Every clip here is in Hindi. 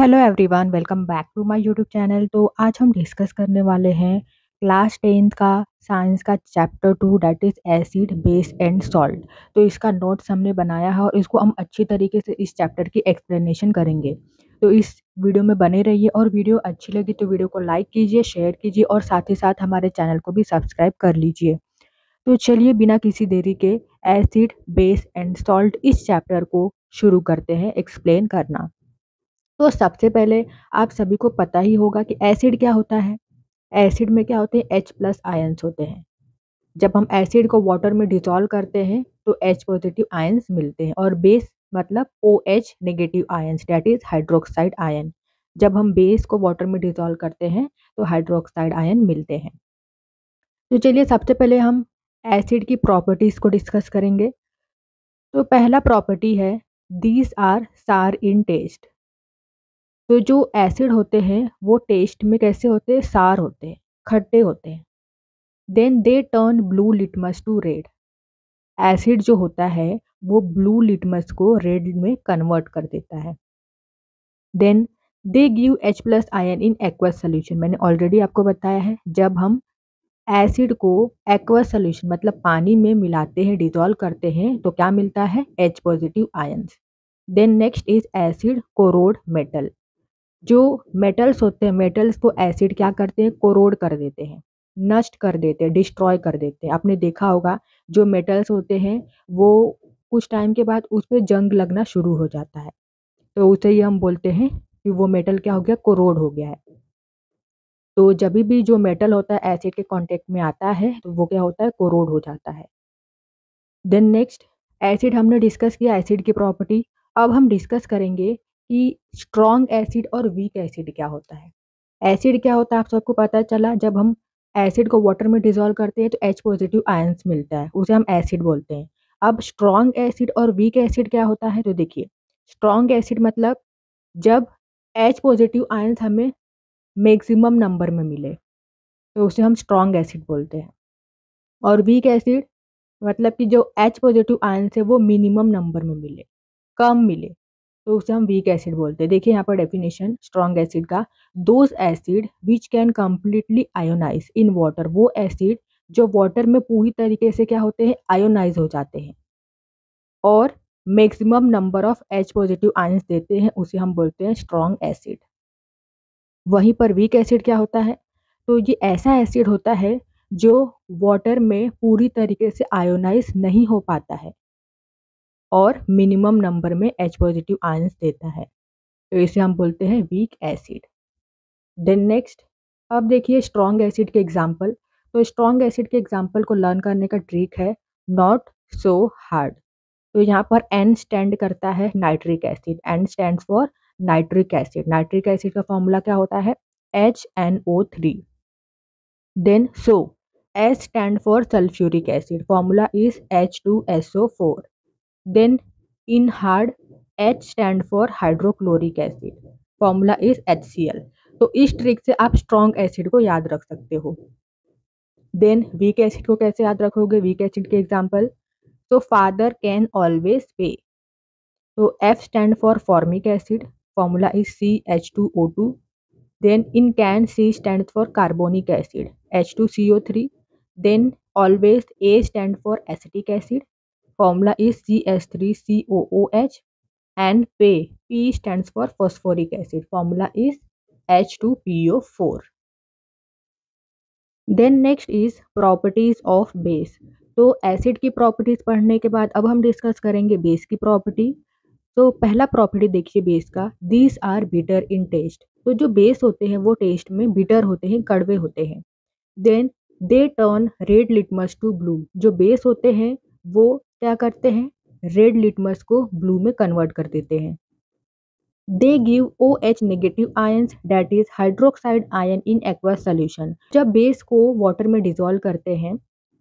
Hello everyone, welcome back to my YouTube channel. तो आज हम डिस्कस करने वाले हैं क्लास 10th का साइंस का chapter 2 that is acid base and salt. तो इसका नोट्स हमने बनाया है और इसको हम अच्छी तरीके से इस चैप्टर की एक्सप्लेनेशन करेंगे। तो इस वीडियो में बने रहिए और वीडियो अच्छी लगी तो वीडियो को लाइक कीजिए, शेयर कीजिए और साथ ही साथ हमारे चैनल को भी सब्सक्राइब कर लीजिए। तो चलिए बिना किसी देरी के एसिड बेस एंड सॉल्ट इस चैप्टर को शुरू करते हैं एक्सप्लेन करना। तो सबसे पहले आप सभी को पता ही होगा कि एसिड क्या होता है। एसिड में क्या होते हैं, H+ आयंस होते हैं। जब हम एसिड को वाटर में डिसॉल्व करते हैं तो H पॉजिटिव आयंस मिलते हैं और बेस मतलब OH negative ions that is hydroxide ion. जब हम बेस को वाटर में डिसॉल्व करते हैं तो हाइड्रोक्साइड आयन मिलते हैं। तो चलिए सबसे पहले हम एसिड की प्रॉपर्टीज को डिस्कस करेंगे। तो पहला प्रॉपर्टी है दीज आर सार इन टेस्ट। तो जो एसिड होते हैं वो टेस्ट में कैसे होते हैं, सार होते हैं, खट्टे होते हैं। Then they turn blue litmus to red. Acid जो होता है वो ब्लू लिटमस को रेड में कन्वर्ट कर देता है। Then they give H+ ion in aqueous solution. मैंने ऑलरेडी आपको बताया है, जब हम एसिड को एक्वस सोल्यूशन मतलब पानी में मिलाते हैं, डिजोल्व करते हैं तो क्या मिलता है, H positive ions. Then next is acid corrode metal. जो मेटल्स होते हैं, मेटल्स को एसिड क्या करते हैं, कोरोड कर देते हैं, नष्ट कर देते हैं, डिस्ट्रॉय कर देते हैं। आपने देखा होगा जो मेटल्स होते हैं वो कुछ टाइम के बाद उस पर जंग लगना शुरू हो जाता है, तो उसे ही हम बोलते हैं कि वो मेटल क्या हो गया, कोरोड हो गया है। तो जब भी जो मेटल होता है एसिड के कांटेक्ट में आता है तो वो क्या होता है, कोरोड हो जाता है। देन नेक्स्ट एसिड हमने डिस्कस किया, एसिड की प्रॉपर्टी। अब हम डिस्कस करेंगे कि स्ट्रॉन्ग एसिड और वीक एसिड क्या होता है। एसिड क्या होता है आप सबको पता चला, जब हम एसिड को वाटर में डिसॉल्व करते हैं तो H पॉजिटिव आयंस मिलता है, उसे हम एसिड बोलते हैं। अब स्ट्रॉन्ग एसिड और वीक एसिड क्या होता है, तो देखिए स्ट्रॉन्ग एसिड मतलब जब H पॉजिटिव आयंस हमें मैक्सिमम नंबर में मिले तो उसे हम स्ट्रॉन्ग एसिड बोलते हैं। और वीक एसिड मतलब कि जो H पॉजिटिव आयंस है वो मिनिमम नंबर में मिले, कम मिले, तो उसे हम वीक एसिड बोलते हैं। देखिए यहाँ पर डेफिनेशन स्ट्रॉन्ग एसिड का, those acid which can completely ionize in water. वो एसिड जो वाटर में पूरी तरीके से क्या होते हैं, आयोनाइज हो जाते हैं और maximum number of H positive ions देते हैं, उसे हम बोलते हैं स्ट्रॉन्ग एसिड। वहीं पर वीक एसिड क्या होता है, तो ये ऐसा एसिड होता है जो वाटर में पूरी तरीके से आयोनाइज नहीं हो पाता है और मिनिमम नंबर में H पॉजिटिव आयंस देता है, तो इसे हम बोलते हैं वीक एसिड। देन नेक्स्ट अब देखिए स्ट्रॉन्ग एसिड के एग्जाम्पल। तो स्ट्रॉन्ग एसिड के एग्जाम्पल को लर्न करने का ट्रिक है नॉट सो हार्ड। तो यहाँ पर N स्टैंड करता है nitric acid, N stand for nitric acid. Nitric acid का फॉर्मूला क्या होता है, HNO3। Then so S stand for sulphuric acid, formula is H2SO4। Then in hard H stand for hydrochloric acid, formula is HCl। तो इस ट्रिक से आप स्ट्रॉन्ग एसिड को याद रख सकते हो। देन वीक एसिड को कैसे याद रखोगे, वीक एसिड के एग्जाम्पल। तो फादर कैन ऑलवेज पे, तो F stand for formic acid, formula is CH2O2। Then in can C stand for carbonic acid, H2CO3। Then always A stand for acetic acid, formula is CH3COOH। and P stands for phosphoric acid, formula is H2PO4। Then next is properties of base. तो एसिड की प्रॉपर्टीज पढ़ने के बाद अब हम डिस्कस करेंगे बेस की प्रॉपर्टी। तो पहला प्रॉपर्टी देखिए बेस का, these are bitter in taste. तो जो बेस होते हैं वो टेस्ट में बिटर होते हैं, कड़वे होते हैं। Then they turn red litmus to blue. जो बेस होते हैं वो क्या करते हैं, रेड लिटमस को ब्लू में कन्वर्ट कर देते हैं। They give OH negative ions that is hydroxide ion in aqueous solution. जब बेस को वाटर में डिसॉल्व करते हैं,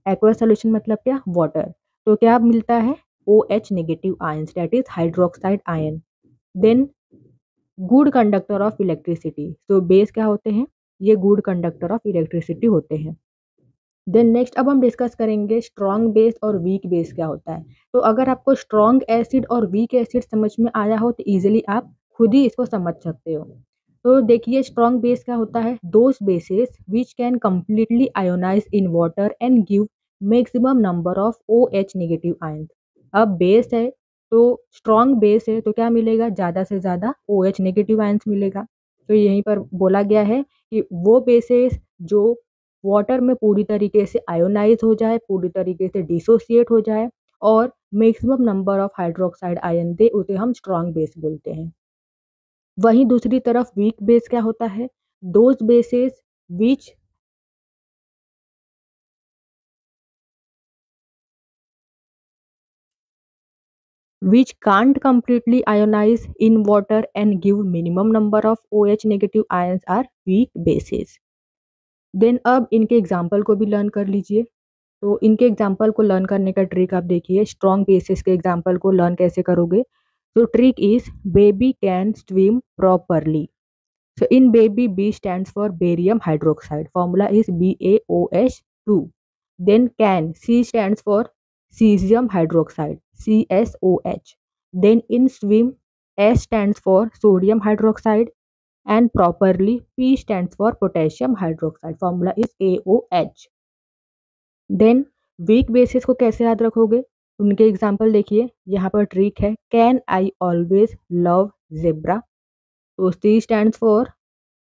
एक्वस सोल्यूशन मतलब क्या, वाटर, तो क्या मिलता है, OH negative ions that is hydroxide ion. Then good conductor of electricity. तो बेस क्या होते हैं, ये गुड कंडक्टर ऑफ इलेक्ट्रिसिटी होते हैं। देन नेक्स्ट अब हम डिस्कस करेंगे स्ट्रॉन्ग बेस और वीक बेस क्या होता है। तो अगर आपको स्ट्रॉन्ग एसिड और वीक एसिड समझ में आया हो तो इजीली आप खुद ही इसको समझ सकते हो। तो देखिए स्ट्रॉन्ग बेस क्या होता है, those bases which can completely ionize in water and give maximum number of OH negative ions. अब बेस है तो स्ट्रॉन्ग बेस है तो क्या मिलेगा, ज़्यादा से ज़्यादा OH नेगेटिव आयंस मिलेगा। तो यहीं पर बोला गया है कि वो बेसेस जो वाटर में पूरी तरीके से आयोनाइज हो जाए, पूरी तरीके से डिसोसिएट हो जाए और maximum number of hydroxide ion दे, उसे हम स्ट्रॉन्ग बेस बोलते हैं। वहीं दूसरी तरफ वीक बेस क्या होता है, those bases which can't completely ionize in water and give minimum number of OH negative ions are weak bases। Then अब इनके एग्जाम्पल को भी लर्न कर लीजिए। तो इनके एग्जाम्पल को लर्न करने का ट्रिक आप देखिए, स्ट्रॉन्ग बेसिस के एग्जाम्पल को लर्न कैसे करोगे। तो trick is baby can swim properly. So in baby, B stands for barium hydroxide. Formula is BaOH2. Then can, C stands for cesium hydroxide, CSOH. Then in swim, S stands for sodium hydroxide. And properly, P stands for potassium hydroxide. Formula is AOH. Then weak bases को कैसे याद रखोगे, उनके एग्जाम्पल देखिए। यहाँ पर ट्रिक है, can I always love zebra. तो C stands for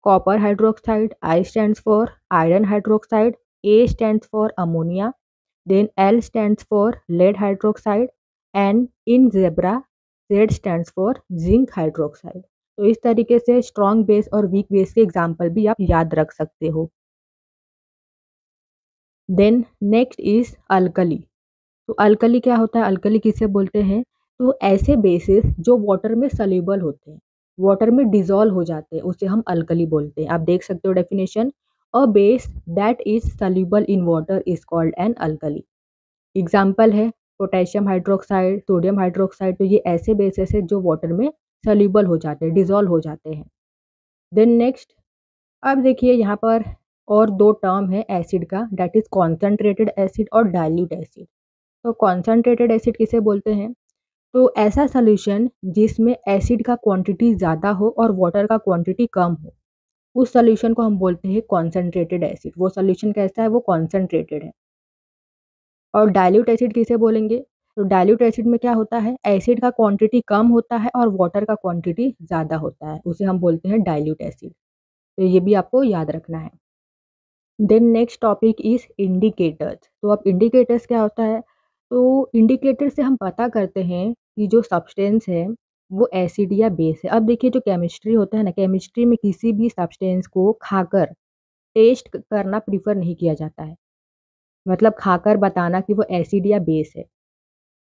copper hydroxide, I stands for iron hydroxide, A stands for ammonia, then L stands for lead hydroxide and in zebra Z stands for zinc hydroxide. तो इस तरीके से स्ट्रॉन्ग बेस और वीक बेस के एग्जाम्पल भी आप याद रख सकते हो। Then next is alkali. तो अल्कली क्या होता है, अल्कली किसे बोलते हैं, तो ऐसे बेसिस जो वाटर में सल्यूबल होते हैं, वाटर में डिजोल्व हो जाते हैं, उसे हम अल्कली बोलते हैं। आप देख सकते हो definition, a base that is soluble in water is called an alkali. Example है पोटेशियम हाइड्रोक्साइड, सोडियम हाइड्रोक्साइड। तो ये ऐसे बेसिस है जो वाटर में सल्यूबल हो जाते हैं, डिजोल्व हो जाते हैं। देन नेक्स्ट, अब देखिए यहाँ पर और दो टर्म है एसिड का, दैट इज कॉन्सेंट्रेटेड एसिड और डाइल्यूट एसिड। तो कॉन्सेंट्रेटेड एसिड किसे बोलते हैं, तो ऐसा सॉल्यूशन जिसमें एसिड का क्वांटिटी ज़्यादा हो और वाटर का क्वांटिटी कम हो, उस सॉल्यूशन को हम बोलते हैं कॉन्सेंट्रेटेड एसिड। वो सॉल्यूशन कैसा है, वो कॉन्सेंट्रेटेड है। और डाइल्यूट एसिड किसे बोलेंगे, तो डाइल्यूट एसिड में क्या होता है, एसिड का क्वांटिटी कम होता है और वाटर का क्वांटिटी ज़्यादा होता है, उसे हम बोलते हैं डाइल्यूट एसिड। तो ये भी आपको याद रखना है। Then next topic is indicators. तो अब इंडिकेटर्स क्या होता है, तो इंडिकेटर से हम पता करते हैं कि जो सब्सटेंस है वो एसिड या बेस है। अब देखिए जो केमिस्ट्री होता है ना, केमिस्ट्री में किसी भी सब्सटेंस को खाकर टेस्ट करना प्रीफर नहीं किया जाता है, मतलब खाकर बताना कि वो एसिड या बेस है,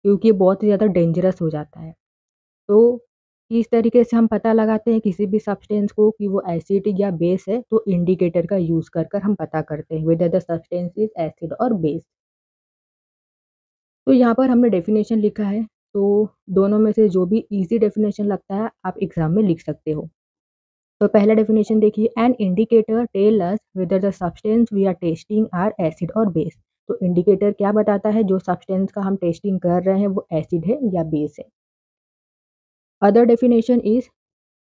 क्योंकि बहुत ही ज़्यादा डेंजरस हो जाता है। तो इस तरीके से हम पता लगाते हैं किसी भी सब्सटेंस को कि वो एसिड या बेस है, तो इंडिकेटर का यूज़ कर कर हम पता करते हैं weather the substance is acid और बेस। तो यहाँ पर हमने डेफिनेशन लिखा है, तो दोनों में से जो भी इजी डेफिनेशन लगता है आप एग्जाम में लिख सकते हो। तो पहला डेफिनेशन देखिए, an indicator tell us whether the substance we are testing are acid और बेस। तो इंडिकेटर क्या बताता है, जो सब्सटेंस का हम टेस्टिंग कर रहे हैं वो एसिड है या बेस है। Other definition is,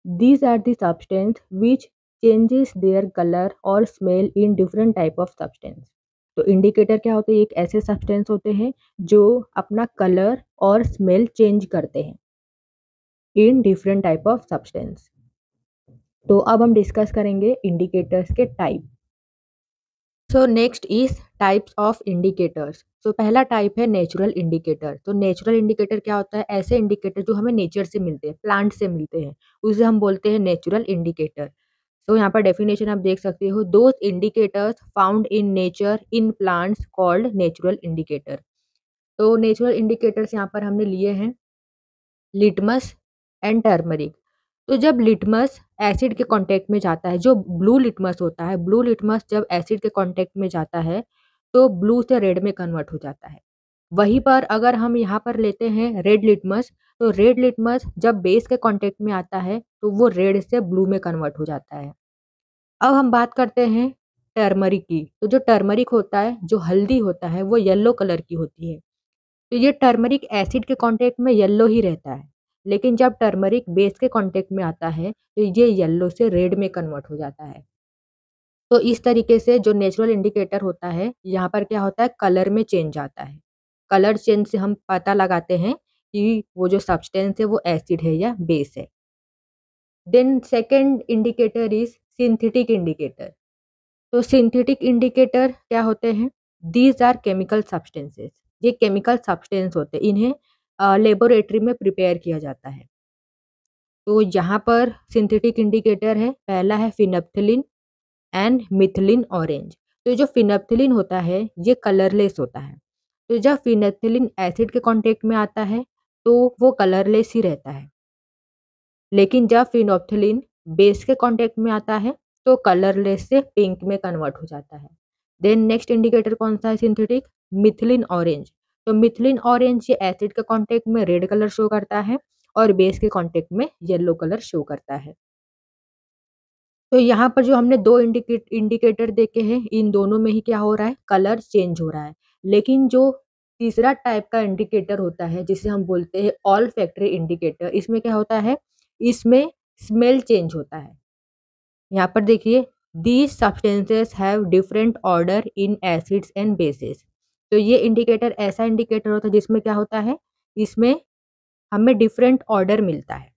these are the substance which changes their color or smell in different type of substance। तो इंडिकेटर क्या होते हैं, एक ऐसे सब्सटेंस होते हैं जो अपना कलर और स्मेल चेंज करते हैं in different type of substance. तो अब हम डिस्कस करेंगे इंडिकेटर्स के type. So next is types of indicators. तो पहला टाइप है नेचुरल इंडिकेटर। तो नेचुरल इंडिकेटर क्या होता है, ऐसे इंडिकेटर जो हमें नेचर से मिलते हैं, प्लांट से मिलते हैं, उसे हम बोलते हैं नेचुरल इंडिकेटर। तो यहाँ पर डेफिनेशन आप देख सकते हो, those indicators found in nature in plants called natural indicator. तो नेचुरल इंडिकेटर्स यहाँ पर हमने लिए हैं लिटमस एंड टर्मरिक। तो जब लिटमस एसिड के कांटेक्ट में जाता है, जो ब्लू लिटमस होता है, ब्लू लिटमस जब एसिड के कांटेक्ट में जाता है तो ब्लू से रेड में कन्वर्ट हो जाता है। वहीं पर अगर हम यहाँ पर लेते हैं रेड लिटमस, तो रेड लिटमस जब बेस के कांटेक्ट में आता है तो वो रेड से ब्लू में कन्वर्ट हो जाता है। अब हम बात करते हैं टर्मरिक की। तो जो टर्मरिक होता है, जो हल्दी होता है, वो येलो कलर की होती है। तो ये टर्मरिक एसिड के कांटेक्ट में येलो ही रहता है, लेकिन जब टर्मरिक बेस के कांटेक्ट में आता है तो ये येलो से रेड में कन्वर्ट हो जाता है। तो इस तरीके से जो नेचुरल इंडिकेटर होता है, यहाँ पर क्या होता है, कलर में चेंज आता है। कलर चेंज से हम पता लगाते हैं कि वो जो सब्सटेंस है वो एसिड है या बेस है। Then second indicator is synthetic indicator. तो सिंथेटिक इंडिकेटर क्या होते हैं? These are chemical substances. ये केमिकल सब्सटेंस होते हैं, इन्हें लेबोरेटरी में प्रिपेयर किया जाता है। तो यहाँ पर सिंथेटिक इंडिकेटर है, पहला है फिनप्थलिन एंड मिथिलिन ऑरेंज। तो जो फिनप्थलिन होता है ये कलरलेस होता है। तो जब फिनप्थलिन एसिड के कांटेक्ट में आता है तो वो कलरलेस ही रहता है, लेकिन जब फिनोप्थलीन बेस के कांटेक्ट में आता है तो कलरलेस से पिंक में कन्वर्ट हो जाता है। देन नेक्स्ट इंडिकेटर कौन सा है सिंथेटिक? Methylene orange. तो मिथिलिन ऑरेंज ये एसिड के कांटेक्ट में रेड कलर शो करता है और बेस के कांटेक्ट में येलो कलर शो करता है। तो यहाँ पर जो हमने दो इंडिकेटर देखे हैं, इन दोनों में ही क्या हो रहा है, कलर चेंज हो रहा है। लेकिन जो तीसरा टाइप का इंडिकेटर होता है जिसे हम बोलते हैं ऑल फैक्टरी इंडिकेटर, इसमें क्या होता है, इसमें स्मेल चेंज होता है। यहाँ पर देखिए, these substances have different order in acids and bases. तो ये इंडिकेटर ऐसा इंडिकेटर होता है जिसमें क्या होता है, इसमें हमें डिफरेंट ऑर्डर मिलता है।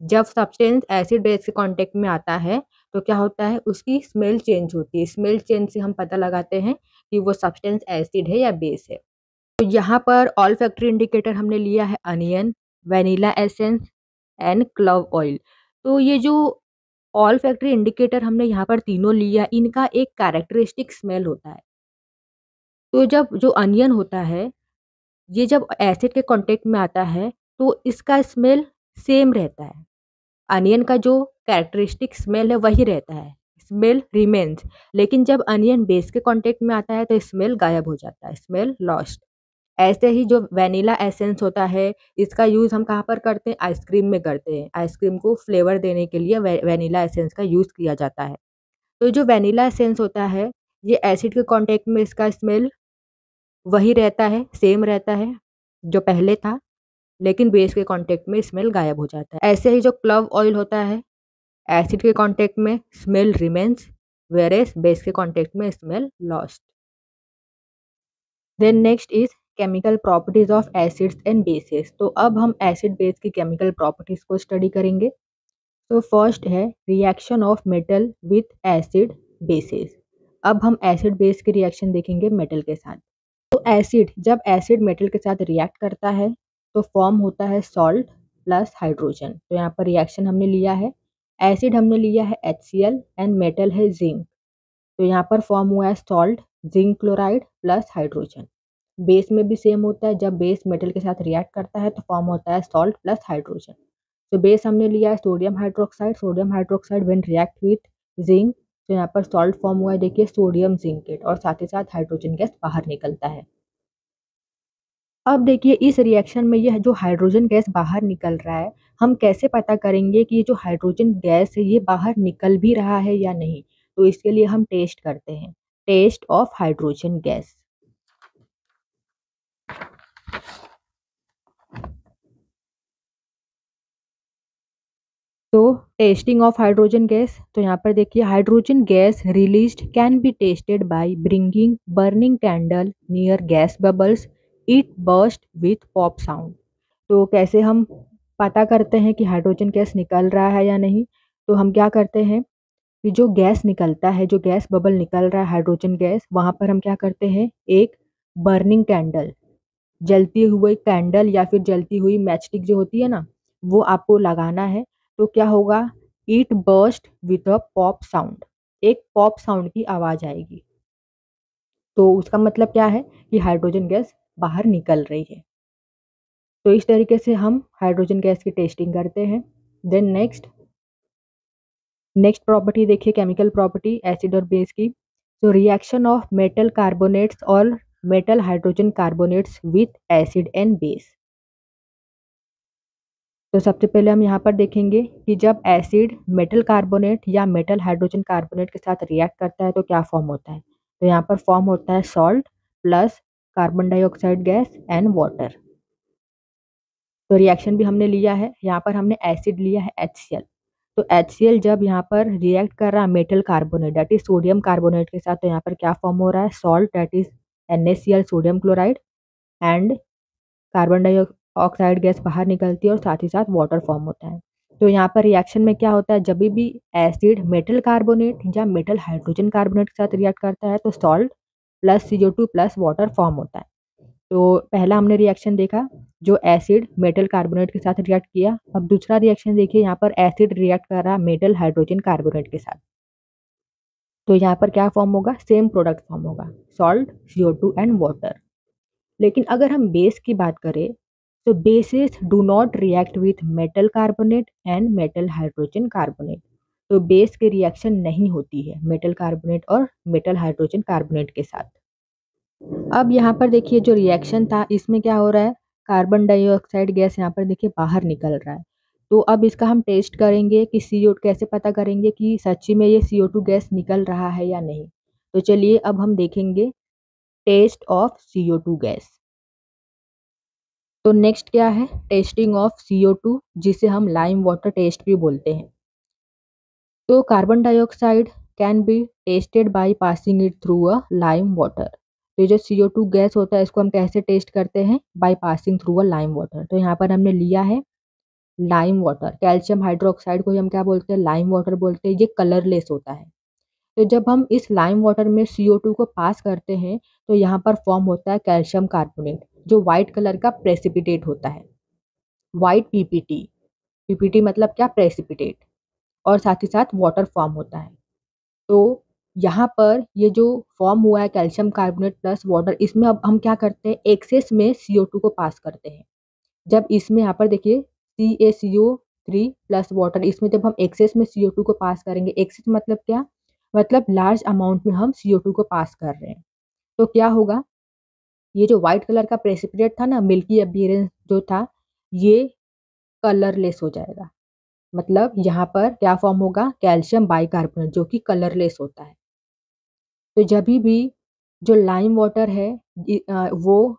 जब सब्सटेंस एसिड बेस के कांटेक्ट में आता है तो क्या होता है, उसकी स्मेल चेंज होती है। स्मेल चेंज से हम पता लगाते हैं कि वो सब्सटेंस एसिड है या बेस है। तो यहाँ पर ऑल फैक्टरी इंडिकेटर हमने लिया है onion, vanilla essence and club oil. तो ये जो ऑल फैक्टरी इंडिकेटर हमने यहाँ पर तीनों लिया, इनका एक कैरेक्टरिस्टिक स्मेल होता है। तो जब जो अनियन होता है, ये जब एसिड के कांटेक्ट में आता है तो इसका स्मेल सेम रहता है। अनियन का जो कैरेक्टरिस्टिक स्मेल है वही रहता है, स्मेल रिमेन्स। लेकिन जब अनियन बेस के कांटेक्ट में आता है तो स्मेल गायब हो जाता है, स्मेल लॉस्ट। ऐसे ही जो वैनिला एसेंस होता है, इसका यूज़ हम कहाँ पर करते हैं, आइसक्रीम में करते हैं। आइसक्रीम को फ्लेवर देने के लिए वैनिला एसेंस का यूज़ किया जाता है। तो जो वैनिला एसेंस होता है, ये एसिड के कांटेक्ट में इसका स्मेल वही रहता है, सेम रहता है जो पहले था, लेकिन बेस के कांटेक्ट में स्मेल गायब हो जाता है। ऐसे ही जो क्लव ऑयल होता है, एसिड के कांटेक्ट में स्मेल रिमेन्स, वेयरएज बेस के कांटेक्ट में smell lost. Then next is chemical properties of acids and bases. तो अब हम एसिड बेस की केमिकल प्रॉपर्टीज को स्टडी करेंगे। तो फर्स्ट है reaction of metal with acid bases. अब हम एसिड बेस की रिएक्शन देखेंगे मेटल के साथ। तो एसिड, जब एसिड मेटल के साथ रिएक्ट करता है तो फॉर्म होता है सॉल्ट प्लस हाइड्रोजन। तो यहाँ पर रिएक्शन हमने लिया है, एसिड हमने लिया है HCl एंड मेटल है जिंक। तो यहाँ पर फॉर्म हुआ है salt, zinc chloride plus hydrogen. Base में भी सेम होता है, जब बेस मेटल के साथ रिएक्ट करता है तो फॉर्म होता है सॉल्ट प्लस हाइड्रोजन। तो बेस हमने लिया है sodium hydroxide. Sodium hydroxide when react with zinc, तो यहाँ पर सॉल्ट फॉर्म हुआ है, देखिए सोडियम जिंकेट, और साथ ही साथ हाइड्रोजन गैस बाहर निकलता है। अब देखिए इस रिएक्शन में ये जो हाइड्रोजन गैस बाहर निकल रहा है, हम कैसे पता करेंगे कि ये जो हाइड्रोजन गैस है ये बाहर निकल भी रहा है या नहीं? तो इसके लिए हम टेस्ट करते हैं, टेस्ट ऑफ हाइड्रोजन गैस। तो टेस्टिंग ऑफ हाइड्रोजन गैस, तो यहाँ पर देखिए hydrogen gas released can be tested by bringing burning candle near gas bubbles, it burst with pop sound. तो कैसे हम पता करते हैं कि हाइड्रोजन गैस निकल रहा है या नहीं? तो हम क्या करते हैं कि जो गैस निकलता है, जो गैस बबल निकल रहा है हाइड्रोजन गैस, वहाँ पर हम क्या करते हैं, एक बर्निंग कैंडल, जलती हुई कैंडल या फिर जलती हुई मैचस्टिक जो होती है ना, वो आपको लगाना है। तो क्या होगा, it burst with a pop sound, एक पॉप साउंड की आवाज़ आएगी। तो उसका मतलब क्या है कि हाइड्रोजन गैस बाहर निकल रही है। तो इस तरीके से हम हाइड्रोजन गैस की टेस्टिंग करते हैं। देन नेक्स्ट प्रॉपर्टी देखिए, केमिकल प्रॉपर्टी एसिड और बेस की। तो रिएक्शन ऑफ मेटल कार्बोनेट्स और metal hydrogen carbonates with acid and base. तो सबसे पहले हम यहाँ पर देखेंगे कि जब एसिड मेटल कार्बोनेट या मेटल हाइड्रोजन कार्बोनेट के साथ रिएक्ट करता है तो क्या फॉर्म होता है। तो यहाँ पर फॉर्म होता है salt plus carbon dioxide gas and water. तो रिएक्शन भी हमने लिया है, यहाँ पर हमने एसिड लिया है HCl। तो HCl जब यहाँ पर रिएक्ट कर रहा है metal carbonate that is sodium carbonate के साथ, तो यहाँ पर क्या फॉर्म हो रहा है, salt that is NaCl sodium chloride, and carbon dioxide gas बाहर निकलती है और साथ ही साथ वाटर फॉर्म होता है। तो यहाँ पर रिएक्शन में क्या होता है, जब भी एसिड मेटल कार्बोनेट या मेटल हाइड्रोजन कार्बोनेट के साथ रिएक्ट करता है तो salt plus CO2 plus water form होता है। तो पहला हमने रिएक्शन देखा जो एसिड मेटल कार्बोनेट के साथ रिएक्ट किया। अब दूसरा रिएक्शन देखिए, यहाँ पर एसिड रिएक्ट कर रहा है मेटल हाइड्रोजन कार्बोनेट के साथ। तो यहाँ पर क्या फॉर्म होगा, सेम प्रोडक्ट फॉर्म होगा, सॉल्ट, CO2 एंड वाटर। लेकिन अगर हम बेस की बात करें तो bases do not react with metal carbonate and metal hydrogen carbonate. तो बेस की रिएक्शन नहीं होती है मेटल कार्बोनेट और मेटल हाइड्रोजन कार्बोनेट के साथ। अब यहाँ पर देखिए जो रिएक्शन था इसमें क्या हो रहा है, कार्बन डाइऑक्साइड गैस यहाँ पर देखिए बाहर निकल रहा है। तो अब इसका हम टेस्ट करेंगे कि CO कैसे पता करेंगे कि सच्ची में ये CO2 गैस निकल रहा है या नहीं। तो चलिए अब हम देखेंगे टेस्ट ऑफ CO2 गैस। तो नेक्स्ट क्या है, टेस्टिंग ऑफ CO2 जिसे हम लाइम वाटर टेस्ट भी बोलते हैं। तो carbon dioxide can be tested by passing it through a lime water. तो ये जो CO2 गैस होता है इसको हम कैसे टेस्ट करते हैं, by passing through a lime water. तो यहाँ पर हमने लिया है लाइम वाटर, कैल्शियम हाइड्रोक्साइड को हम क्या बोलते हैं, लाइम वाटर बोलते हैं। ये कलरलेस होता है। तो जब हम इस लाइम वाटर में CO2 को पास करते हैं तो यहाँ पर फॉर्म होता है कैल्शियम कार्बोनेट जो व्हाइट कलर का प्रेसिपिटेट होता है, व्हाइट PPT। PPT मतलब क्या, प्रेसिपिटेट, और साथ ही साथ वाटर फॉर्म होता है। तो यहाँ पर ये जो फॉर्म हुआ है कैल्शियम कार्बोनेट प्लस वाटर, इसमें अब हम क्या करते हैं, एक्सेस में CO2 को पास करते हैं। जब इसमें यहाँ पर देखिए CaCO3 प्लस वाटर, इसमें जब हम एक्सेस में CO2 को पास करेंगे, एक्सेस मतलब क्या, मतलब लार्ज अमाउंट में हम CO2 को पास कर रहे हैं, तो क्या होगा, ये जो व्हाइट कलर का प्रेसिपिटेट था ना, मिल्की अपीयरेंस जो था, ये कलरलेस हो जाएगा। मतलब यहाँ पर क्या फॉर्म होगा, कैल्शियम बाइकार्बोनेट जो कि कलरलेस होता है। तो जब भी जो लाइम वाटर है वो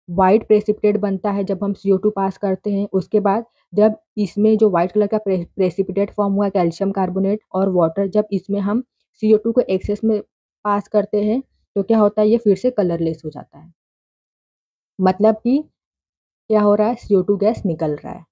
वाइट प्रेसिपिटेट बनता है जब हम CO2 पास करते हैं। उसके बाद जब इसमें जो वाइट कलर का प्रेसिपिटेट फॉर्म हुआ कैल्शियम कार्बोनेट और वाटर, जब इसमें हम CO2 को एक्सेस में पास करते हैं तो क्या होता है, ये फिर से कलरलेस हो जाता है। मतलब कि क्या हो रहा है, CO2 गैस निकल रहा है।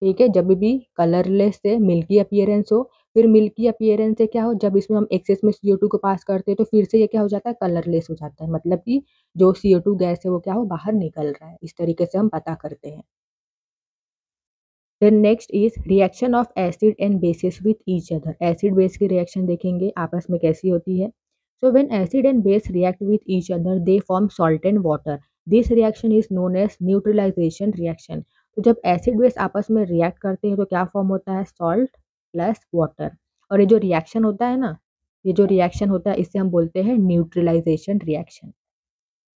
ठीक है, जब भी कलरलेस से मिल्की अपीयरेंस हो, फिर मिल्की अपीयरेंस से क्या हो, जब इसमें हम एक्सेस में CO2 को पास करते हैं तो फिर से ये क्या हो जाता है, कलरलेस हो जाता है। मतलब कि जो CO2 गैस है वो क्या हो, बाहर निकल रहा है। इस तरीके से हम पता करते हैं। Then next is reaction of acid and bases with each other. Acid base की रिएक्शन देखेंगे आपस में कैसी होती है। So when acid and base react with each other they form salt and water. This reaction is known as neutralization reaction. तो जब एसिड बेस आपस में रिएक्ट करते हैं तो क्या फॉर्म होता है, सॉल्ट प्लस वाटर। और ये जो रिएक्शन होता है ना, ये जो रिएक्शन होता है इसे हम बोलते हैं न्यूट्रलाइजेशन रिएक्शन।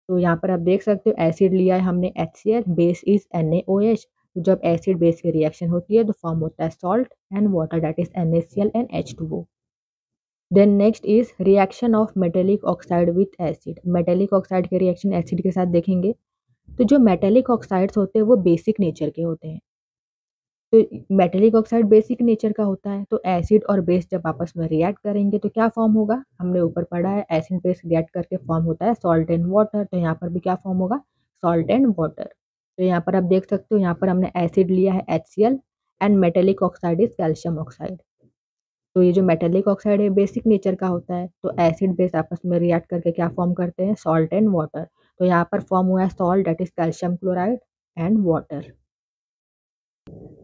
तो यहाँ पर आप देख सकते हो एसिड लिया है हमने HCl, बेस इज NaOH। तो जब एसिड बेस की रिएक्शन होती है तो फॉर्म होता है salt and water that is NaCl and H2O। Then next is reaction of metallic oxide with acid. Metallic oxide के रिएक्शन एसिड के साथ देखेंगे। तो जो मेटेलिक ऑक्साइड्स होते हैं वो बेसिक नेचर के होते हैं। तो मेटेलिक ऑक्साइड बेसिक नेचर का होता है। तो एसिड और बेस जब आपस में रिएक्ट करेंगे तो क्या फॉर्म होगा, हमने ऊपर पढ़ा है एसिड बेस रिएक्ट करके फॉर्म होता है सॉल्ट एंड वाटर। तो यहाँ पर भी क्या फॉर्म होगा, सॉल्ट एंड वाटर। तो यहाँ पर आप देख सकते हो, यहाँ पर हमने एसिड लिया है HCl and metallic oxide is calcium oxide. तो ये जो मेटेलिक ऑक्साइड है बेसिक नेचर का होता है। तो एसिड बेस आपस में रिएक्ट करके क्या फॉर्म करते हैं, सॉल्ट एंड वाटर। तो यहाँ पर फॉर्म हुआ है salt that is calcium chloride and water.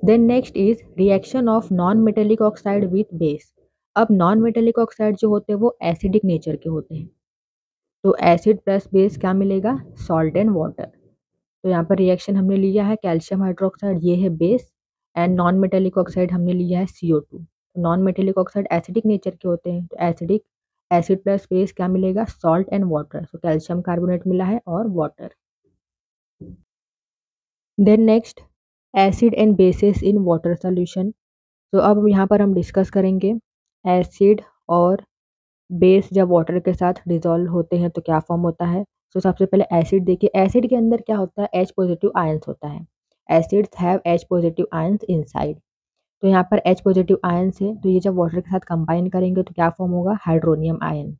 Then next is reaction of non metallic oxide with base. अब नॉन मेटेलिक ऑक्साइड जो होते हैं वो एसिडिक नेचर के होते हैं। तो एसिड प्लस बेस क्या मिलेगा, सॉल्ट एंड वाटर। तो यहाँ पर रिएक्शन हमने लिया है कैल्शियम हाइड्रोक्साइड, ये है base, and non metallic oxide हमने लिया है CO2। Non metallic oxide acidic nature के होते हैं। तो एसिडिक, एसिड प्लस बेस क्या मिलेगा, सॉल्ट एंड वाटर। तो कैल्शियम कार्बोनेट मिला है और water. Then next acid and bases in water solution. तो अब यहाँ पर हम डिस्कस करेंगे एसिड और बेस जब वाटर के साथ डिजोल्व होते हैं तो क्या फॉर्म होता है। तो सबसे पहले एसिड देखिए, एसिड के अंदर क्या होता है, H पॉजिटिव आयंस होता है। Acids have H positive ions inside. तो यहाँ पर H पॉजिटिव आयंस है, तो ये जब वाटर के साथ कंबाइन करेंगे तो क्या फॉर्म होगा, हाइड्रोनियम आयन।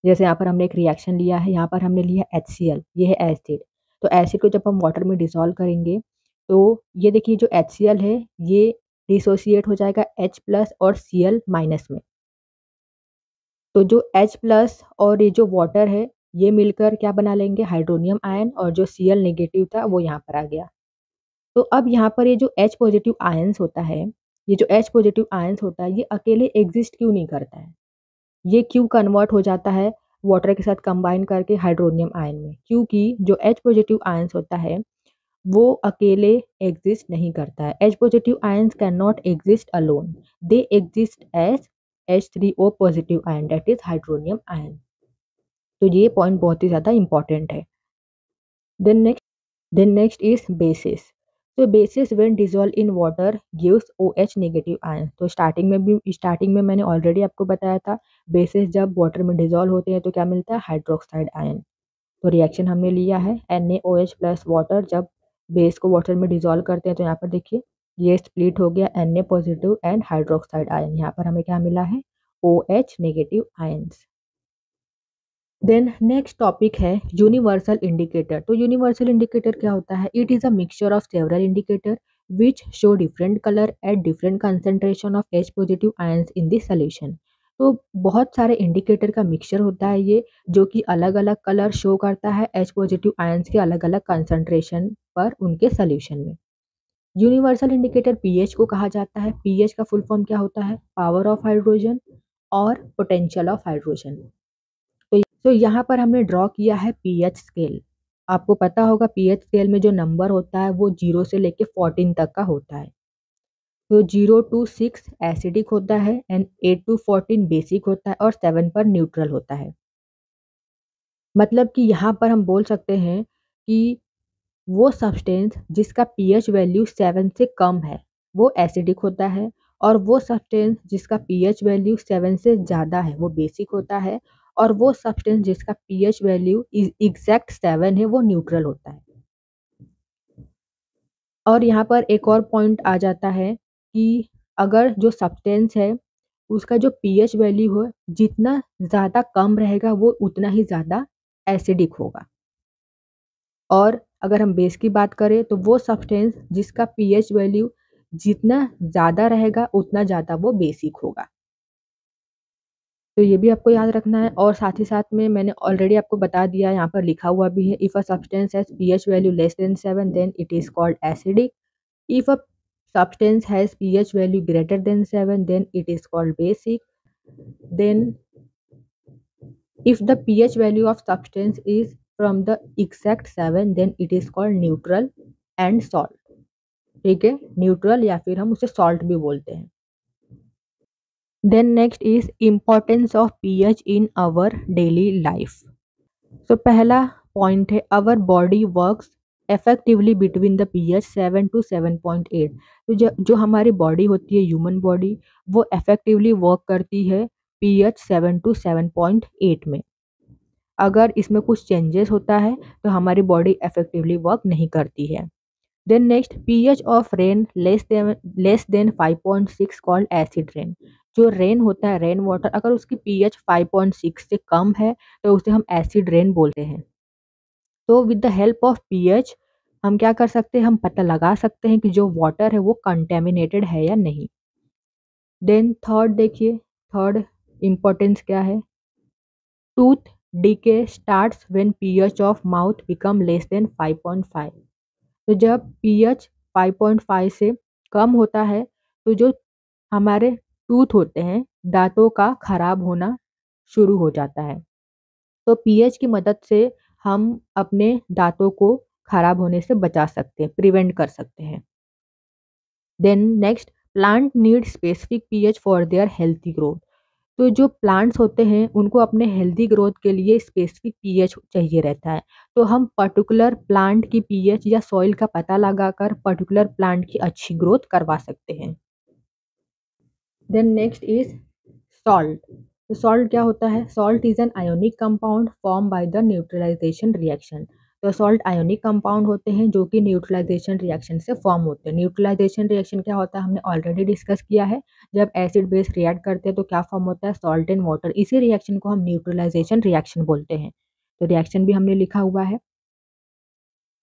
जैसे यहाँ पर हमने एक रिएक्शन लिया है, यहाँ पर हमने लिया HCl, ये है एसिड। तो एसिड को जब हम वाटर में डिसॉल्व करेंगे तो ये देखिए जो HCl है ये डिसोसिएट हो जाएगा H प्लस और Cl माइनस में। तो जो H प्लस और ये जो वाटर है ये मिलकर क्या बना लेंगे, हाइड्रोनियम आयन, और जो Cl नेगेटिव था वो यहाँ पर आ गया। तो अब यहाँ पर ये जो H पॉजिटिव आयंस होता है, ये जो H पॉजिटिव आयंस होता है ये अकेले एग्जिस्ट क्यों नहीं करता है, ये क्यों कन्वर्ट हो जाता है वाटर के साथ कंबाइन करके हाइड्रोनियम आयन में, क्योंकि जो H पॉजिटिव आयंस होता है वो अकेले एग्जिस्ट नहीं करता है। H positive ions can not exist alone, they exist as H3O positive ion that is hydronium ion. तो ये पॉइंट बहुत ही ज़्यादा इंपॉर्टेंट है। Then next is bases. So bases when dissolved in water gives OH negative ion. तो स्टार्टिंग में मैंने ऑलरेडी आपको बताया था, बेसिस जब वाटर में डिजोल्व होते हैं तो क्या मिलता है, हाइड्रोक्साइड आयन। तो रिएक्शन हमने लिया है NaOH प्लस वाटर, जब बेस को वाटर में डिजोल्व करते हैं तो यहाँ पर देखिए ये स्प्लिट हो गया Na positive and hydroxide ion, यहाँ पर हमें क्या मिला है, OH negative ions. Then next topic है यूनिवर्सल इंडिकेटर। तो यूनिवर्सल इंडिकेटर क्या होता है, it is a mixture of several indicator which show different colour at different concentration of H positive ions in this solution. तो बहुत सारे इंडिकेटर का मिक्सचर होता है ये, जो कि अलग अलग कलर शो करता है H पॉजिटिव आयंस के अलग अलग कंसंट्रेशन पर उनके सोल्यूशन में। यूनिवर्सल इंडिकेटर पीएच को कहा जाता है। पीएच का फुल फॉर्म क्या होता है, पावर ऑफ हाइड्रोजन और पोटेंशियल ऑफ हाइड्रोजन। तो यहाँ पर हमने ड्रॉ किया है पीएच स्केल। आपको पता होगा पीएच स्केल में जो नंबर होता है वो 0 से लेके 14 तक का होता है। तो 0 to 6 एसिडिक होता है एंड 8 to 14 बेसिक होता है और 7 पर न्यूट्रल होता है। मतलब कि यहाँ पर हम बोल सकते हैं कि वो सब्सटेंस जिसका पीएच वैल्यू 7 से कम है वो एसिडिक होता है, और वो सब्सटेंस जिसका पीएच वैल्यू 7 से ज़्यादा है वो बेसिक होता है, और वो सब्सटेंस जिसका पीएच वैल्यू एग्जैक्ट 7 है वो न्यूट्रल होता है। और यहाँ पर एक और पॉइंट आ जाता है कि अगर जो सब्सटेंस है उसका जो पीएच वैल्यू हो जितना ज़्यादा कम रहेगा वो उतना ही ज़्यादा एसिडिक होगा। और अगर हम बेस की बात करें तो वो सब्सटेंस जिसका पीएच वैल्यू जितना ज़्यादा रहेगा उतना ज़्यादा वो बेसिक होगा। तो ये भी आपको याद रखना है। और साथ ही साथ में मैंने ऑलरेडी आपको बता दिया, यहाँ पर लिखा हुआ भी है, if a substance has pH value less than 7 then it is called acidic. If a substance has pH value greater than 7 then it is called basic. Then if the pH value of substance is from the exact 7 then it is called neutral and salt. ठीक है, न्यूट्रल या फिर हम उसे सॉल्ट भी बोलते हैं। Then next is importance of pH in our daily life. तो पहला पॉइंट है, our body works effectively between the pH 7 to 7.8। तो जो हमारी बॉडी होती है, ह्यूमन बॉडी, वो इफेक्टिवली वर्क करती है पीएच 7 to 7.8 में। अगर इसमें कुछ चेंजेस होता है तो हमारी बॉडी इफेक्टिवली वर्क नहीं करती है। Then next, pH of rain less than 5.6 called acid rain. जो रेन होता है, रेन वाटर, अगर उसकी पीएच 5.6 से कम है तो उसे हम एसिड रेन बोलते हैं। तो with the help of pH हम क्या कर सकते हैं, हम पता लगा सकते हैं कि जो वाटर है वो कंटेमिनेटेड है या नहीं। देन थर्ड देखिए, थर्ड इम्पोर्टेंस क्या है, tooth decay starts when pH of mouth become less than 5.5। तो जब पीएच 5.5 से कम होता है तो जो हमारे टूथ होते हैं, दांतों का खराब होना शुरू हो जाता है। तो पीएच की मदद से हम अपने दांतों को खराब होने से बचा सकते हैं, प्रिवेंट कर सकते हैं। Then next, plant need specific pH for their healthy growth. तो जो प्लांट्स होते हैं उनको अपने हेल्दी ग्रोथ के लिए स्पेसिफिक पीएच चाहिए रहता है। तो हम पर्टिकुलर प्लांट की पीएच या सॉइल का पता लगाकर पर्टिकुलर प्लांट की अच्छी ग्रोथ करवा सकते हैं। Then next is salt. तो सॉल्ट क्या होता है, salt is an ionic compound form by the neutralization reaction. तो सॉल्ट आयोनिक कंपाउंड होते हैं जो कि न्यूट्रलाइजेशन रिएक्शन से फॉर्म होते हैं। न्यूट्रलाइजेशन रिएक्शन क्या होता है हमने ऑलरेडी डिस्कस किया है। जब एसिड बेस रिएक्ट करते हैं तो क्या फॉर्म होता है, सॉल्ट एंड वाटर। इसी रिएक्शन को हम न्यूट्रलाइजेशन रिएक्शन बोलते हैं। तो रिएक्शन भी हमने लिखा हुआ है।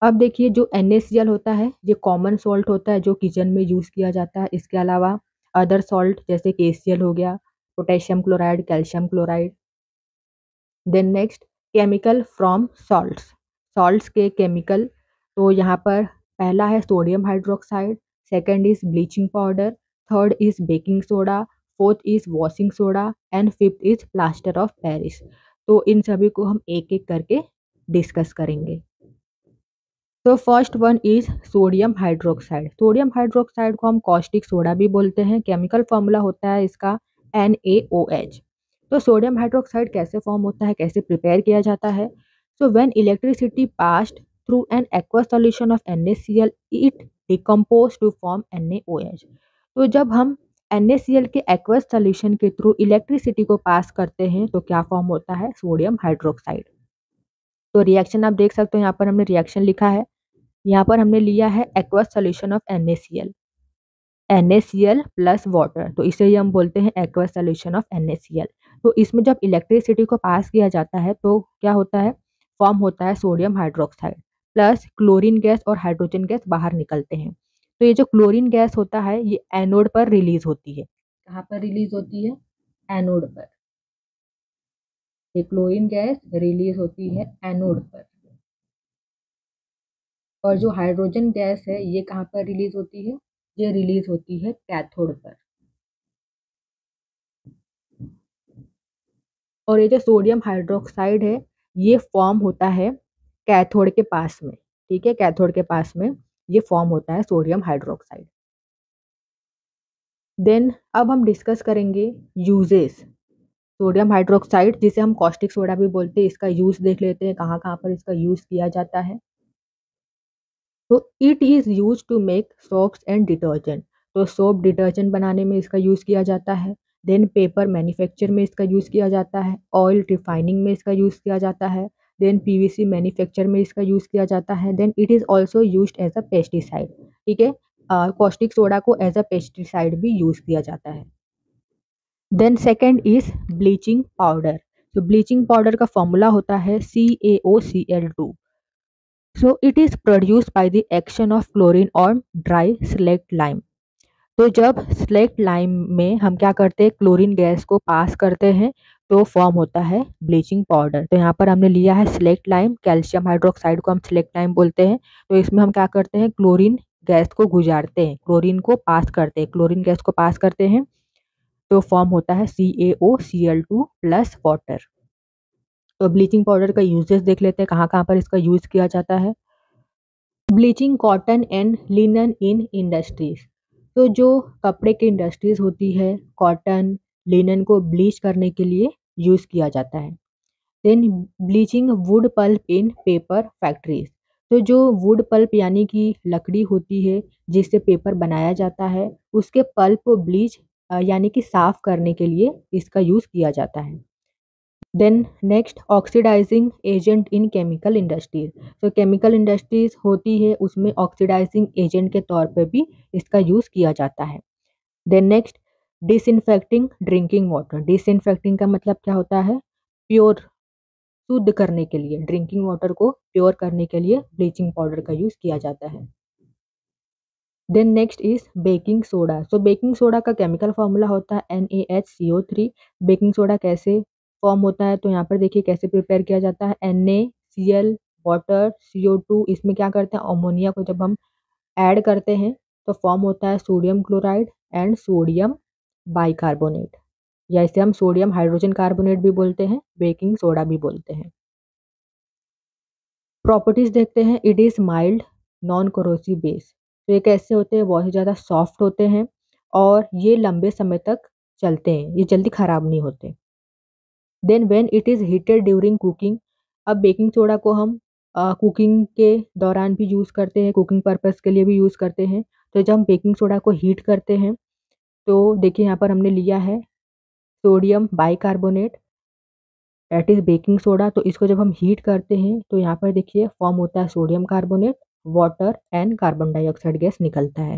अब देखिए जो NaCl होता है ये कॉमन सॉल्ट होता है जो किचन में यूज किया जाता है। इसके अलावा अदर सॉल्ट जैसे KCl हो गया, potassium chloride, calcium chloride. Then next chemical from salts. Salts के केमिकल, तो यहाँ पर पहला है sodium hydroxide, second is bleaching powder, third is baking soda, fourth is washing soda and fifth is plaster of Paris. तो इन सभी को हम एक एक करके डिस्कस करेंगे। तो first one is sodium hydroxide. Sodium hydroxide को हम कॉस्टिक सोडा भी बोलते हैं। केमिकल फॉर्मूला होता है इसका NaOH। तो सोडियम हाइड्रोक्साइड कैसे फॉर्म होता है, कैसे प्रिपेयर किया जाता है? So when electricity passed through an aqua solution of NaCl it decompose to form NaOH। तो जब हम NaCl के एक्वस सॉल्यूशन के थ्रू इलेक्ट्रिसिटी को पास करते हैं तो क्या फॉर्म होता है, सोडियम हाइड्रोक्साइड। तो रिएक्शन आप देख सकते हो, यहाँ पर हमने रिएक्शन लिखा है। यहाँ पर हमने लिया है aqueous solution of NaCl plus water, तो इसे ही हम बोलते हैं एक्वस सॉल्यूशन ऑफ NaCl। तो इसमें जब इलेक्ट्रिसिटी को पास किया जाता है तो क्या होता है, फॉर्म होता है sodium hydroxide plus chlorine gas और हाइड्रोजन गैस बाहर निकलते हैं। तो ये जो क्लोरीन गैस होता है ये एनोड पर रिलीज होती है। कहाँ पर रिलीज होती है, एनोड पर। ये क्लोरीन गैस रिलीज होती है एनोड पर। और जो हाइड्रोजन गैस है ये कहाँ पर रिलीज होती है, ये रिलीज होती है कैथोड पर। और ये जो सोडियम हाइड्रोक्साइड है ये फॉर्म होता है कैथोड के पास में। ठीक है, कैथोड के पास में ये फॉर्म होता है सोडियम हाइड्रोक्साइड। देन अब हम डिस्कस करेंगे यूजेस। सोडियम हाइड्रोक्साइड जिसे हम कॉस्टिक सोडा भी बोलते हैं, इसका यूज देख लेते हैं कहाँ कहाँ पर इसका यूज किया जाता है। तो it is use to make soaps and detergent. तो सोप डिटर्जेंट बनाने में इसका यूज़ किया जाता है। देन पेपर मैन्युफैक्चर में इसका यूज़ किया जाता है। ऑयल रिफाइनिंग में इसका यूज़ किया जाता है। देन PVC मैन्युफैक्चर में इसका यूज़ किया जाता है। Then it is also use as a pesticide. ठीक है, कॉस्टिक सोडा को एज अ पेस्टिसाइड भी यूज़ किया जाता है। Then second is bleaching powder. तो ब्लीचिंग पाउडर का फॉर्मूला होता है CaOCl2। So it is produce by the action of chlorine और ड्राई स्लेक्ट लाइम। तो जब स्लेक्ट लाइम में हम क्या करते हैं, क्लोरीन गैस को पास करते हैं तो फॉर्म होता है ब्लीचिंग पाउडर। तो यहाँ पर हमने लिया है स्लेक्ट लाइम, कैल्शियम हाइड्रोक्साइड को हम स्लेक्ट लाइम बोलते हैं। तो इसमें हम क्या करते हैं, क्लोरीन गैस को गुजारते हैं, क्लोरीन को पास करते हैं, क्लोरीन गैस को पास करते हैं तो फॉर्म होता है CaOCl2 प्लस वाटर। तो ब्लीचिंग पाउडर का यूजेस देख लेते हैं कहाँ कहाँ पर इसका यूज किया जाता है। Bleaching cotton and linen in industries. तो जो कपड़े की इंडस्ट्रीज होती है, कॉटन लिनन को ब्लीच करने के लिए यूज किया जाता है। Then bleaching wood pulp in paper factories. तो जो वुड पल्प यानी कि लकड़ी होती है जिससे पेपर बनाया जाता है, उसके पल्प को ब्लीच यानी कि साफ करने के लिए इसका यूज किया जाता है। Then next oxidizing agent in chemical industries. तो केमिकल इंडस्ट्रीज होती है उसमें ऑक्सीडाइजिंग एजेंट के तौर पे भी इसका यूज किया जाता है। Then next disinfecting drinking water. Disinfecting का मतलब क्या होता है, प्योर, शुद्ध करने के लिए, ड्रिंकिंग वाटर को प्योर करने के लिए ब्लीचिंग पाउडर का यूज किया जाता है। Then next is baking soda. So baking soda का केमिकल फॉर्मूला होता है NaHCO3। बेकिंग सोडा कैसे फॉर्म होता है, तो यहाँ पर देखिए कैसे प्रिपेयर किया जाता है। NaCl वाटर CO2, इसमें क्या करते हैं, अमोनिया को जब हम ऐड करते हैं तो फॉर्म होता है sodium chloride and sodium bicarbonate, या इसे हम सोडियम हाइड्रोजन कार्बोनेट भी बोलते हैं, बेकिंग सोडा भी बोलते हैं। प्रॉपर्टीज देखते हैं। It is mild non corrosive base. तो ये कैसे होते हैं, बहुत ही ज़्यादा सॉफ्ट होते हैं और ये लंबे समय तक चलते हैं, ये जल्दी ख़राब नहीं होते। Then when it is heated during cooking. अब बेकिंग सोडा को हम कुकिंग के दौरान भी यूज़ करते हैं, कुकिंग पर्पज़ के लिए भी यूज़ करते हैं। तो जब हम बेकिंग सोडा को हीट करते हैं तो देखिए यहाँ पर हमने लिया है sodium bicarbonate that is baking soda. तो इसको जब हम हीट करते हैं तो यहाँ पर देखिए फॉर्म होता है sodium carbonate, water and carbon dioxide gas निकलता है।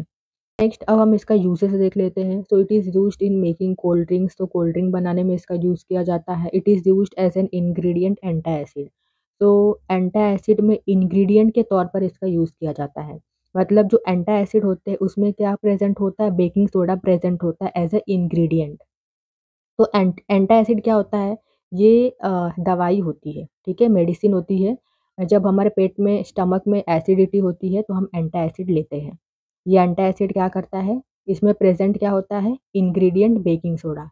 नेक्स्ट अब हम इसका यूसेस देख लेते हैं। So it is used in making cold drinks. तो कोल्ड ड्रिंक बनाने में इसका यूज़ किया जाता है। It is used as an ingredient antacid. तो एंटा एसिड में इंग्रेडिएंट के तौर पर इसका यूज़ किया जाता है। मतलब जो एंटा एसिड होते हैं उसमें क्या प्रेजेंट होता है, बेकिंग सोडा प्रेजेंट होता है एज ए इंग्रेडिएंट। तो एंटा एसिड क्या होता है, ये दवाई होती है, ठीक है, मेडिसिन होती है। जब हमारे पेट में स्टमक में एसिडिटी होती है तो हम एंटा एसिड लेते हैं। ये एंटा एसिड क्या करता है, इसमें प्रेजेंट क्या होता है, इंग्रेडिएंट बेकिंग सोडा।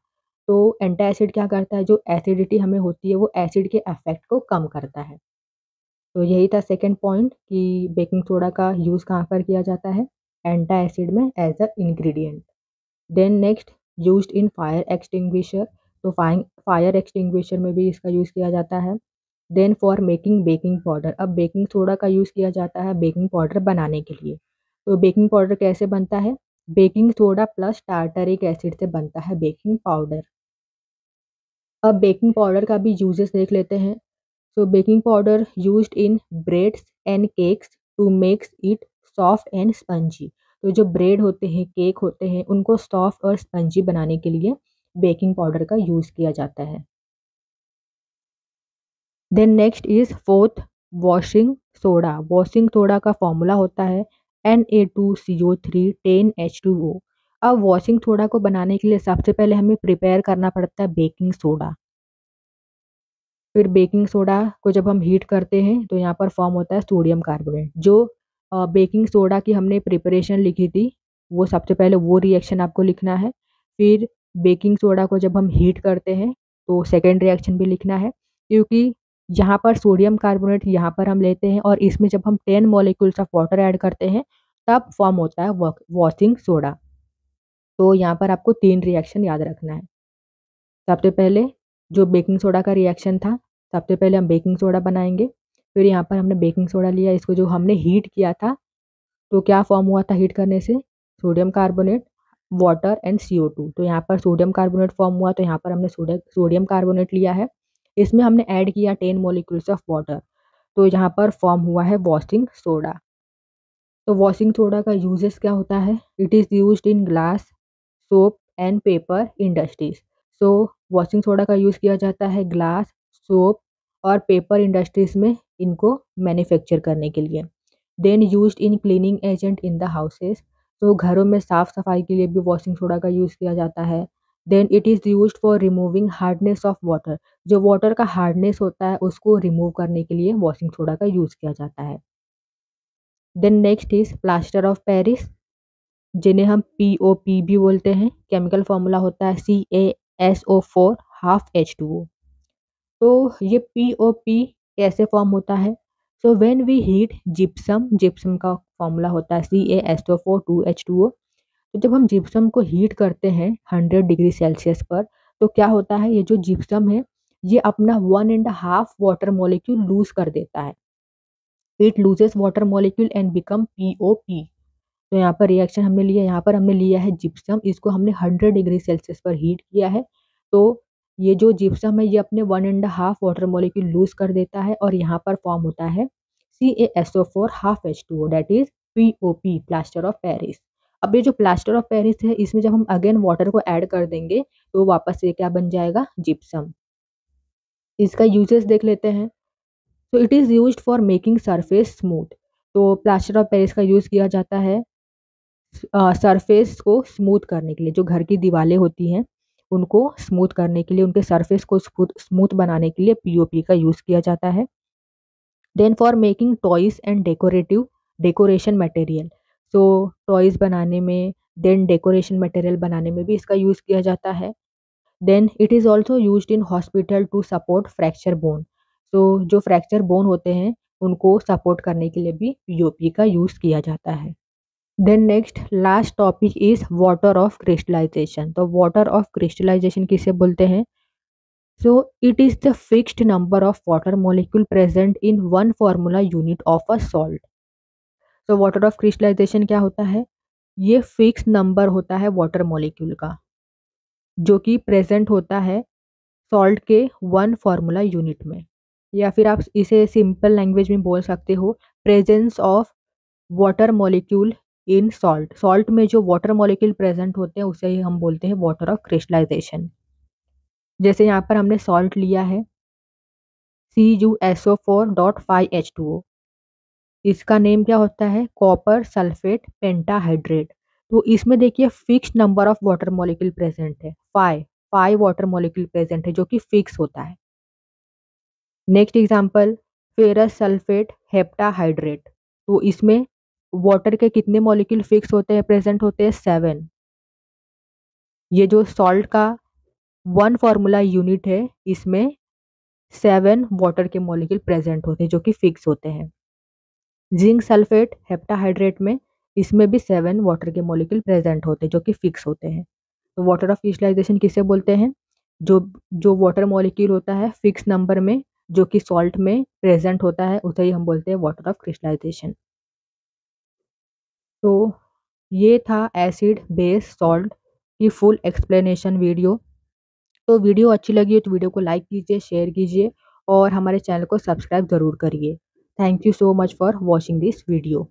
तो एंटा एसिड क्या करता है, जो एसिडिटी हमें होती है वो एसिड के इफेक्ट को कम करता है। तो यही था सेकंड पॉइंट कि बेकिंग सोडा का यूज़ कहाँ पर किया जाता है, एंटा एसिड में as a ingredient. Then next, used in fire extinguisher. तो फायर एक्सटिंग्विशर में भी इसका यूज़ किया जाता है। Then for making baking powder. अब बेकिंग सोडा का यूज़ किया जाता है बेकिंग पाउडर बनाने के लिए। तो बेकिंग पाउडर कैसे बनता है, baking soda plus tartaric acid से बनता है बेकिंग पाउडर। अब बेकिंग पाउडर का भी यूजेस देख लेते हैं। So baking powder used in breads and cakes to makes it soft and spongy. तो जो ब्रेड होते हैं, केक होते हैं, उनको सॉफ्ट और स्पंजी बनाने के लिए बेकिंग पाउडर का यूज़ किया जाता है। Then next is fourth, washing soda. Washing soda का फॉर्मूला होता है Na2CO3 10H2O। अब वॉशिंग सोडा को बनाने के लिए सबसे पहले हमें प्रिपेयर करना पड़ता है बेकिंग सोडा। फिर बेकिंग सोडा को जब हम हीट करते हैं तो यहाँ पर फॉर्म होता है सोडियम कार्बोनेट। जो बेकिंग सोडा की हमने प्रिपरेशन लिखी थी, वो सबसे पहले वो रिएक्शन आपको लिखना है। फिर बेकिंग सोडा को जब हम हीट करते हैं तो सेकेंड रिएक्शन भी लिखना है, क्योंकि यहाँ पर सोडियम कार्बोनेट यहाँ पर हम लेते हैं और इसमें जब हम 10 मॉलिक्यूल्स ऑफ वाटर ऐड करते हैं तब फॉर्म होता है वॉशिंग सोडा। तो यहाँ पर आपको 3 रिएक्शन याद रखना है। सबसे पहले जो बेकिंग सोडा का रिएक्शन था, सबसे पहले हम बेकिंग सोडा बनाएँगे। फिर यहाँ पर हमने बेकिंग सोडा लिया, इसको जो हमने हीट किया था, तो क्या फ़ॉर्म हुआ था हीट करने से? Sodium carbonate, water and CO2। तो यहाँ पर सोडियम कार्बोनेट फ़ॉर्म हुआ, तो यहाँ पर हमने सोडियम कार्बोनेट लिया है। इसमें हमने ऐड किया 10 मॉलिक्यूल्स ऑफ वाटर, तो यहाँ पर फ़ॉर्म हुआ है वॉशिंग सोडा। तो वॉशिंग सोडा का यूजेस क्या होता है? It is used in glass, soap and paper industries. So washing soda का यूज़ किया जाता है ग्लास, सोप और पेपर इंडस्ट्रीज में इनको मैन्युफैक्चर करने के लिए। Then used in cleaning agent in the houses. तो घरों में साफ सफाई के लिए भी वॉशिंग सोडा का यूज़ किया जाता है। Then it is used for removing hardness of water. जो वाटर का हार्डनेस होता है उसको रिमूव करने के लिए वॉशिंग सोडा का यूज़ किया जाता है। Then next is plaster of Paris, जिन्हें हम POP भी बोलते हैं। केमिकल फॉर्मूला होता है CaSO4 हाफ H2O। तो ये POP कैसे फॉर्म होता है? So when we heat gypsum, gypsum का फॉर्मूला होता है CaSO4 2H2O। तो जब हम जिप्सम को हीट करते हैं 100 डिग्री सेल्सियस पर, तो क्या होता है, ये जो जिप्सम है ये अपना 1.5 वाटर मॉलिक्यूल लूज कर देता है। It loses water molecule and become POP। तो यहाँ पर रिएक्शन हमने लिया, यहाँ पर हमने लिया है जिप्सम, इसको हमने 100 डिग्री सेल्सियस पर हीट किया है। तो ये जो जिप्सम है ये अपने 1.5 वाटर मॉलिक्यूल लूज कर देता है और यहाँ पर फॉर्म होता है CaSO4 half H2O, that is POP, plaster of Paris. अब ये जो प्लास्टर ऑफ पेरिस है इसमें जब हम अगेन वाटर को ऐड कर देंगे तो वापस से क्या बन जाएगा, जिप्सम। इसका यूजेस देख लेते हैं। तो it is used for making surface smooth. तो प्लास्टर ऑफ पेरिस का यूज़ किया जाता है सरफेस को स्मूथ करने के लिए। जो घर की दीवारें होती हैं उनको स्मूथ करने के लिए, उनके सरफेस को स्मूथ स्मूथ बनाने के लिए POP का यूज़ किया जाता है। Then for making toys and decoration material. So toys बनाने में, देन डेकोरेशन मटेरियल बनाने में भी इसका यूज़ किया जाता है। Then it is also used in hospital to support fracture bone. तो जो फ्रैक्चर बोन होते हैं उनको सपोर्ट करने के लिए भी POP का यूज़ किया जाता है। Then next last topic is water of crystallization. तो वाटर ऑफ क्रिस्टलाइजेशन किसे बोलते हैं? So it is the fixed number of water molecule present in one formula unit of a salt. तो वाटर ऑफ क्रिस्टलाइजेशन क्या होता है? ये फिक्स नंबर होता है वाटर मॉलिक्यूल का जो कि प्रेजेंट होता है सॉल्ट के 1 फार्मूला यूनिट में, या फिर आप इसे सिंपल लैंग्वेज में बोल सकते हो, presence of water molecule in salt. Salt में जो वाटर मॉलिक्यूल प्रेजेंट होते हैं उसे ही हम बोलते हैं वाटर ऑफ क्रिस्टलाइजेशन। जैसे यहाँ पर हमने सॉल्ट लिया है CuSO4.5H2O, इसका नेम क्या होता है, कॉपर सल्फेट पेंटाहाइड्रेट। तो इसमें देखिए fix number of water molecule present है, 5 वाटर मॉलिक्यूल प्रेजेंट है जो कि फिक्स होता है। Next example, ferrous sulphate heptahydrate, तो इसमें वाटर के कितने मॉलिक्यूल फिक्स होते हैं, प्रेजेंट होते हैं 7। ये जो सॉल्ट का 1 फार्मूला यूनिट है, इसमें 7 वाटर के मॉलिक्यूल प्रेजेंट होते हैं जो कि फिक्स होते हैं। जिंक सल्फेट हेप्टाहाइड्रेट में, इसमें भी 7 वाटर के मॉलिक्यूल प्रेजेंट होते हैं जो कि फिक्स होते हैं। तो वाटर ऑफ क्रिस्टलाइजेशन किसे बोलते हैं, जो जो वाटर मॉलिक्यूल होता है फिक्स नंबर में जो कि सॉल्ट में प्रेजेंट होता है उसे ही हम बोलते हैं वाटर ऑफ क्रिस्टलाइजेशन। तो ये था एसिड बेस सॉल्ट की फुल एक्सप्लेनेशन वीडियो। तो वीडियो अच्छी लगी है तो वीडियो को लाइक कीजिए, शेयर कीजिए और हमारे चैनल को सब्सक्राइब ज़रूर करिए। Thank you so much for watching this video.